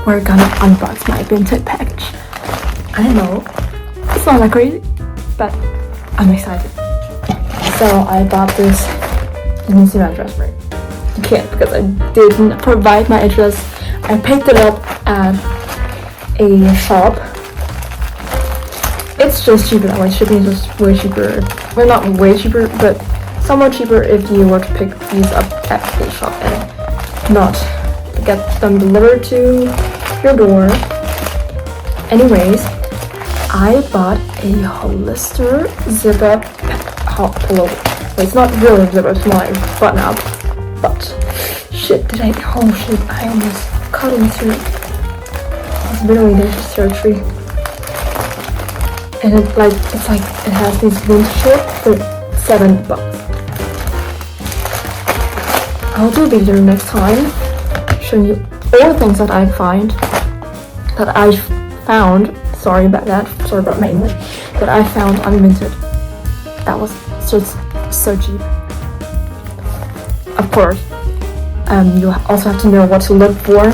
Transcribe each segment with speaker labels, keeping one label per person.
Speaker 1: we're gonna unbox my Vinted package. I don't know, it's not that crazy, but I'm excited. So I bought this. You can see my address, right? You can't because I didn't provide my address. I picked it up at a shop. It's just cheaper that way. Shipping is just way cheaper. Well, not way cheaper, but somewhat cheaper if you were to pick these up at a shop and not get them delivered to your door. Anyways, I bought a Hollister zip-up pullover. It's not really zip-up, it's my button up. But shit, oh shit, I almost cut into it. It's really dangerous territory. And it has these wound shirts for $7. I'll do a video next time showing you all the things that I found. Sorry about that. Sorry about my English. That I found on Vinted. That was so cheap. Of course, you also have to know what to look for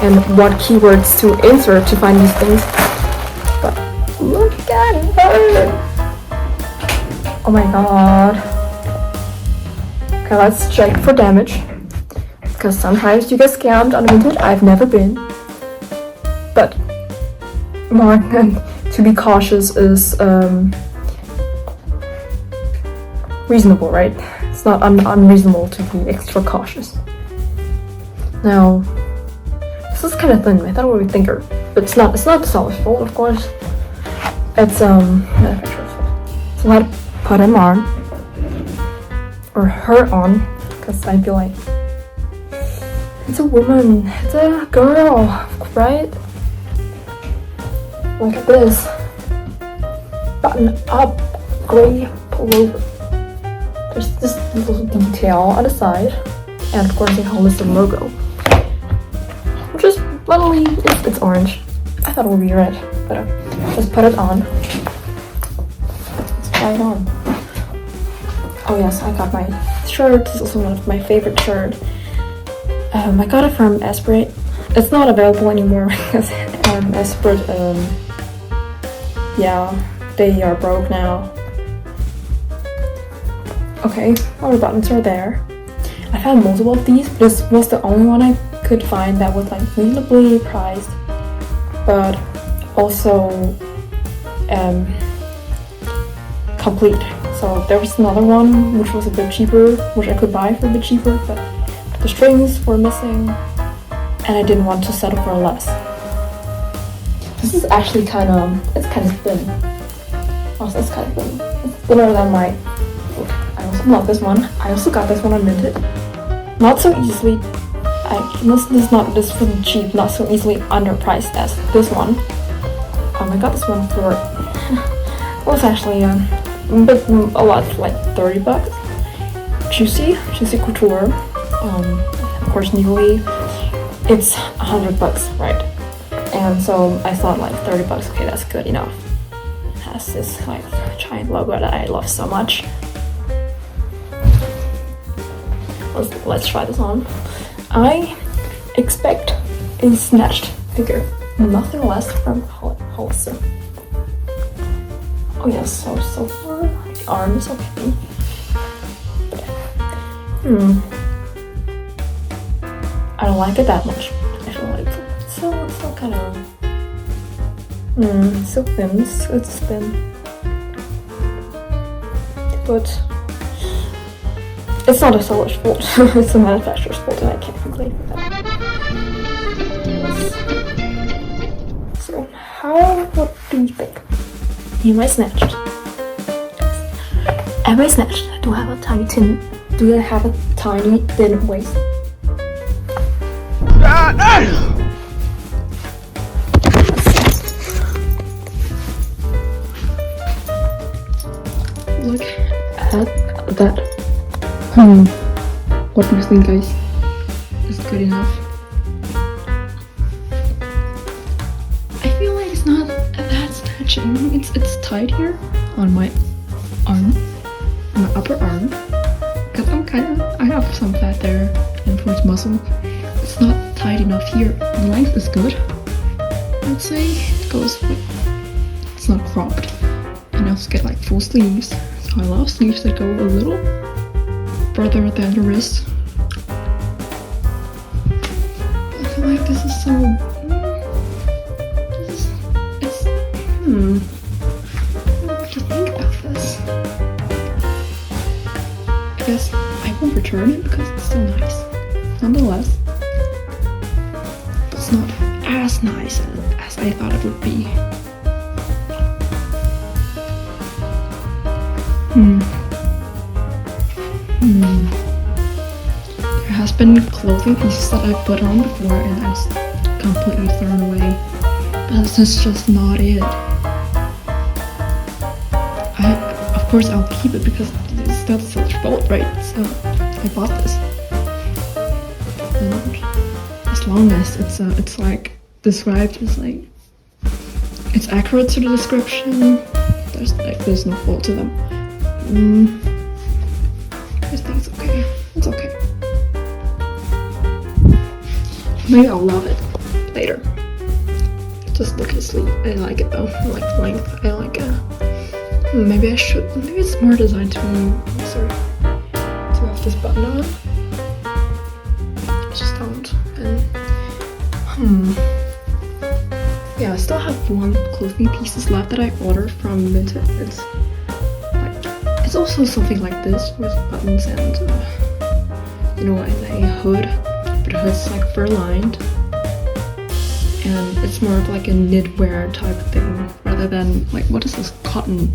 Speaker 1: and what keywords to insert to find these things. But look at her! Oh my god. Okay, let's check for damage. Because sometimes you get scammed on Vinted. I've never been. But more to be cautious is reasonable, right? It's not unreasonable to be extra cautious. Now, this is kind of thin. I thought it would be thicker, but it's not. It's not the seller's fault, of course. It's manufacturer's fault. So I had to put him on or her on because I feel like it's a woman. It's a girl, right? Look at this. Button up gray pullover. There's this little detail on the side. And of course the Hollister logo. Which is literally, it's orange. I thought it would be red. But just put it on. Let's try it on. Oh yes, I got my shirt. This is also one of my favorite shirts. I got it from Esprit. It's not available anymore because Esprit, yeah, they are broke now. Okay, all the buttons are there. I found multiple of these. This was the only one I could find that was like reasonably priced, but also complete. So there was another one which was a bit cheaper, which I could buy for a bit cheaper, but the strings were missing and I didn't want to settle for less. This is actually it's kind of thin. Also, it's kind of thin. It's thinner than my, I also love this one. I also got this one on Vinted. Not so easily, this is really cheap, not so easily underpriced as this one. I got this one for, it was actually a lot, like $30. Juicy Couture. Of course, newly, it's $100, right? And so I thought like $30, okay, that's good enough. It has this like giant logo that I love so much. Let's try this on. I expect a snatched figure, nothing less from Hollister. Oh yes, so far the arm is okay. I don't like it that much. I feel like it's so kind of so thin. It's thin, but it's not a seller's fault. It's a manufacturer's fault, and I can't complain for that. So, what do you think? Am I snatched? Am I snatched? Do I have a tiny thin waist? Look at that. What do you think, guys? Is it good enough? I feel like it's not that stretching. It's tight here on my arm, my upper arm, because I have some fat there and towards muscle. It's not tight enough here. The length is good. I'd say it goes with, it's not cropped. And I also get like full sleeves. So I love sleeves that go a little further than the wrist. I feel like this is so, what to think about this. I guess I won't return it because it's so nice. Nonetheless, it's not as nice as I thought it would be. There has been clothing pieces that I've put on before and I've completely thrown away. But this is just not it. Of course I'll keep it because it's not such fault, right? So I bought this. And as long as it's like described as like it's accurate to the description, there's no fault to them. I think it's okay. It's okay. Maybe I'll love it later. Just look at the sleeve. I like it though. I like the length. I like it. Maybe I should. Maybe it's more designed to have this button on. I just don't. And yeah, I still have one clothing pieces left that I ordered from Vinted. It's also something like this with buttons and and a hood, but the hood's like fur lined, and it's more of like a knitwear type of thing rather than like, what is this, cotton?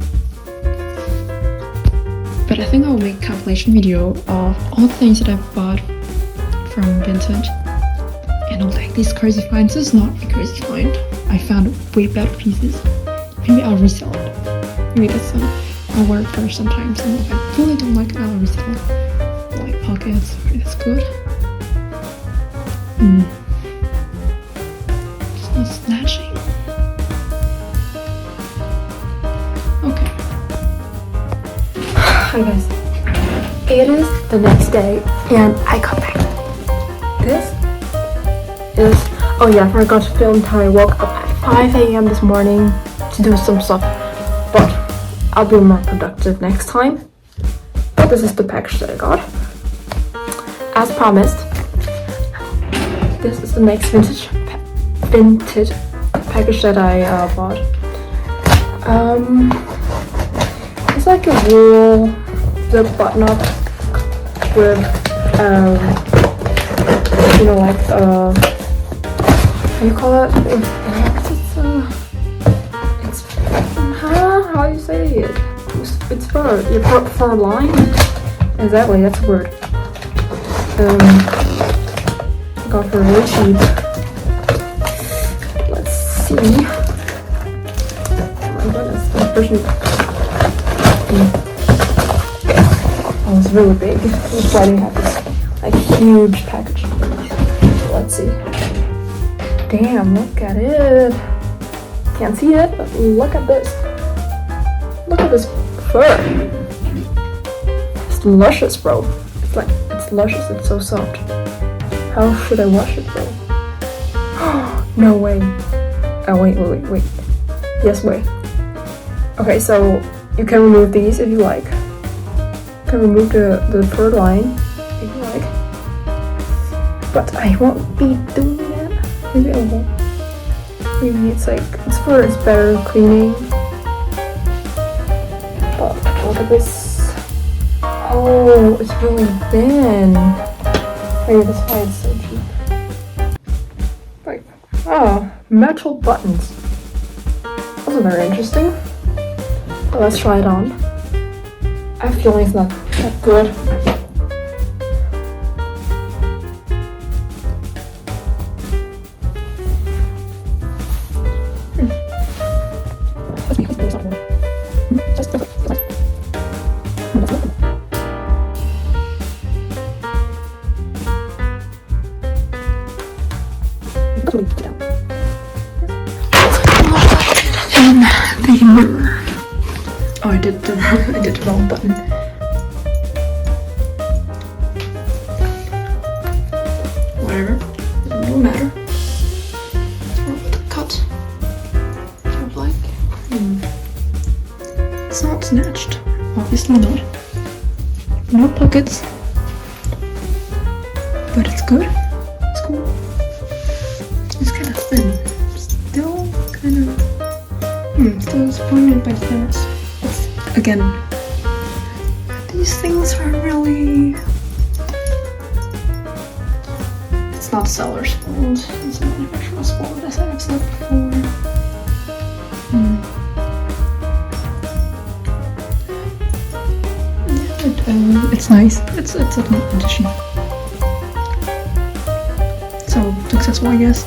Speaker 1: But I think I'll make a compilation video of all the things that I've bought from Vinted, and I'll take these crazy finds. This is not a crazy find. I found way better pieces. Maybe I'll resell it. Maybe that's I'll wear it first sometimes, and if I really don't like it, I'll resell it. Like pockets, that's good. Just not snatching. Okay. Hi guys. It is the next day, and I got back. This is, oh yeah, I forgot to film how I woke up at 5 a.m. this morning to do some stuff, but I'll be more productive next time. But this is the package that I got. As promised, this is the next vintage package that I bought. It's like a wool zip button up with like how do you call it? How do you say it? It's fur. Your fur lined. Exactly, that's a word. I got for really cheap. Let's see. Oh my goodness, the person. Oh, it's really big. This writing have this like huge package. Let's see. Damn, look at it. Can't see it, but look at this. Look at this fur. It's luscious, bro. It's luscious, it's so soft. How should I wash it, bro? No way. Oh, wait. Yes, wait. Okay, so you can remove these if you like. You can remove the fur line if you like. But I won't be doing that. Maybe I won't. Maybe it's better cleaning. But look at this. Oh, it's really thin. Maybe that's why it's so cheap. Like, oh, metal buttons. Those are very interesting. But let's try it on. I have a feeling it's not that good. Oh, I did the wrong button. Whatever. It's not snatched. Obviously not. No pockets. But it's good. It's cool. It's kind of thin. Still kind of... still disappointed by thinness. Again, these things are really... It's not seller's fault. It's a manufacturer's fault, as I've said before. It's nice. It's a edition. So successful, I guess.